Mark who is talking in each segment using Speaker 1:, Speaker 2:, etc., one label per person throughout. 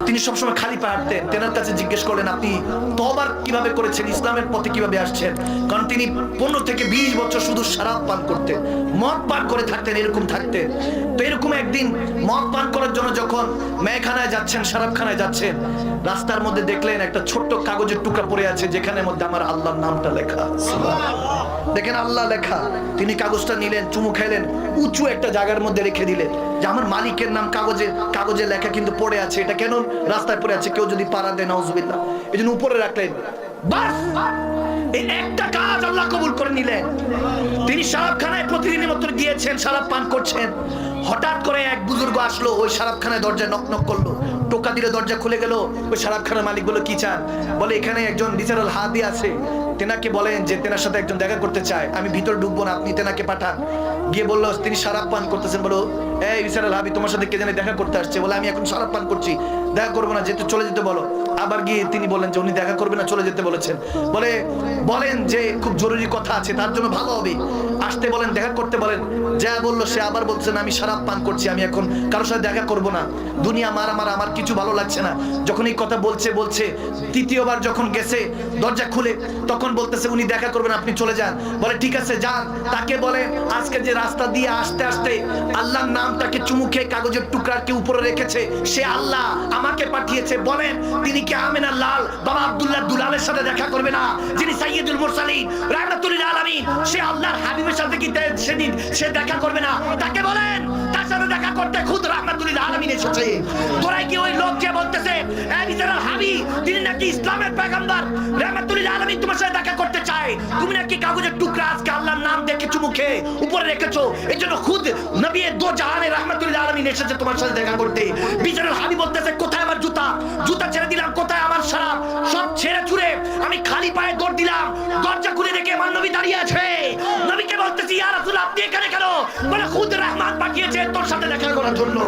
Speaker 1: তিনি সবসময় খালি পায়ে হাঁটতেন। তেনার কাছে জিজ্ঞেস করলেন, আপনি তওবা কিভাবে করেছেন, ইসলামের পথে কিভাবে আসছেন? কারণ তিনি 15 থেকে 20 বছর শুধু শরাব পান করতেন, মদ পান করে থাকতেন, এরকম থাকতেন। তো এরকম একদিন মদ পান করার জন্য যখন মেয়েখানায় যাচ্ছেন, শরাবখানায় যাচ্ছেন, রাস্তার মধ্যে দেখলেন একটা ছোট্ট কাগজের টুকরা পড়ে আছে, যেখানের মধ্যে আমার আল্লাহর নামটা লেখা। দেখেন আল্লাহ লেখা। তিনি কাগজটা নিলেন, চুমু খেলেন, উঁচু একটা জায়গার মধ্যে রেখে দিলেন যে আমার মালিকের নাম কাগজে লেখা কিন্তু পড়ে আছে, এটা কেন রাস্তায় পড়ে আছে, কেউ যদি পাড়া দেয় নাউজুবিল্লাহ, এই জন্য উপরে রাখলেন। বাস এই একটা কাজ আল্লাহ কবুল করে নিলেন। তিনি শরাবখানায় প্রতিদিনের মতো গিয়েছেন, শরাব পান করছেন। হঠাৎ করে এক বুজুর্গ আসলো, ওই শরাবখানায় দরজায় নক নক করলো, টোকা দিলে দরজা খুলে গেল। ওই শরাবখানার মালিক বলল, কি চান? বলে এখানে একজন বিচারুল হাদি আছে, তেনাকে বলেন যে তেনার সাথে একজন দেখা করতে চায়, আমি ভিতর ঢুকবো না, আপনি তেনাকে পাঠান। গিয়ে বললো, তিনি শরাব পান করতেছেন। বলো, এই বিচারুল হাদি, তোমার সাথে কে জানি দেখা করতে আসছে। বলে, আমি এখন শরাব পান করছি, দেখা করবো না, যেতে চলে যেতে বলো। আবার গিয়ে তিনি বলেন যে উনি দেখা করবে না, চলে যেতে বলেছেন। বলেন যে খুব জরুরি কথা আছে, তার জন্য ভালো হবে আসতে বলেন, দেখা করতে বলেন। যা বললো, সে আবার বলছেন, আমি শরাব পান করছি, আমি এখন কারোর সাথে দেখা করবো না, দুনিয়া মারামারা, আমার কিছু ভালো লাগছে না। যখন এই কথা বলছে তৃতীয়বার যখন গেছে, দরজা খুলে তখন বলতেছে উনি দেখা করবেন, আপনি চলে যান। বলে, ঠিক আছে যান। তাকে বলে, আজকে যে রাস্তা দিয়ে আসতে আসতে আল্লাহর নামটাকে চুমু খেয়ে কাগজের টুকরাকে উপরে রেখেছে, সে আল্লাহ আমাকে পাঠিয়েছে। বলেন, তিনি কি আমিনা লাল বাবা আব্দুল্লাহ দুলালের সাথে দেখা করবে না, যিনি সাইয়্যিদুল মুরসালিন রাহমাতুল লিল আলামিন, সে আল্লাহর হাবিবের সাথে কি সেদিন সে দেখা করবে না? তাকে বলেন, তার সাথে দেখা করতে খুদ রাহমাতুল লিল আলামিন এসেছে। তোরাই কি ওই লোক যে বলতেছে এই বিচারুল হাবিব তিনি নাকি ইসলামের পয়গম্বর, রাহমাতুল লিল আলামিন তোমার সাথে দেখা করতে চায়, তুমি নাকি কাগজের টুকরা আজকে আল্লাহর নাম দেখে চুমু খেয়ে উপরে রেখেছো, এজন্য খুদ নবী দো জাহানের রাহমাতুল লিল আলামিন এসেছে তোমার সাথে দেখা করতে। বিচারুল হাবিব বলতেছে, কোথায় আমার জুতা ছেড়ে দিলাম, কোথায় আমার শরাব, সব ছেড়ে ছুড়ে আমি খালি পায়ে দৌড় দিলাম। দরজা খুলে দেখে আমার নবী দাঁড়িয়ে আছে। নবীকে বলতেছি, ইয়া রাসূল আপনি এখানে কেন? বলে, খুদ রহমান পাঠিয়েছে তোর সাথে দেখা করার জন্য।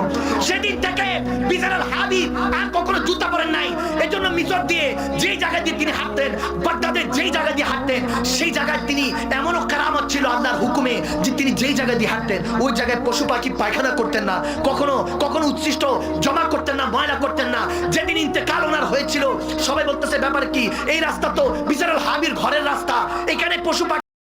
Speaker 1: সেদিন থেকে বিচারুল হাবিব আর কখনো জুতা পরেন নাই। এজন্য মিশর দিয়ে যেই জায়গা দিয়ে তিনি হাঁটতেন, বাগদাদের যেই জায়গা দিয়ে হাঁটতেন, সেই জায়গায় তিনি এমনও কারামত ছিল আল্লাহর হুকুমে যে তিনি যেই জায়গা দিয়ে হাঁটতেন ওই জায়গায় পশু পাখি পায়খানা করতেন না, কখনো উচ্ছিষ্ট জমা করতেন না, ময়লা করতেন না। যেদিন ইন্তেকাল ওনার হয়েছিল, সবাই বলতেছে ব্যাপার কি? এই রাস্তা তো বিচারুল হাবির ঘরের রাস্তা, এখানে পশু পাখি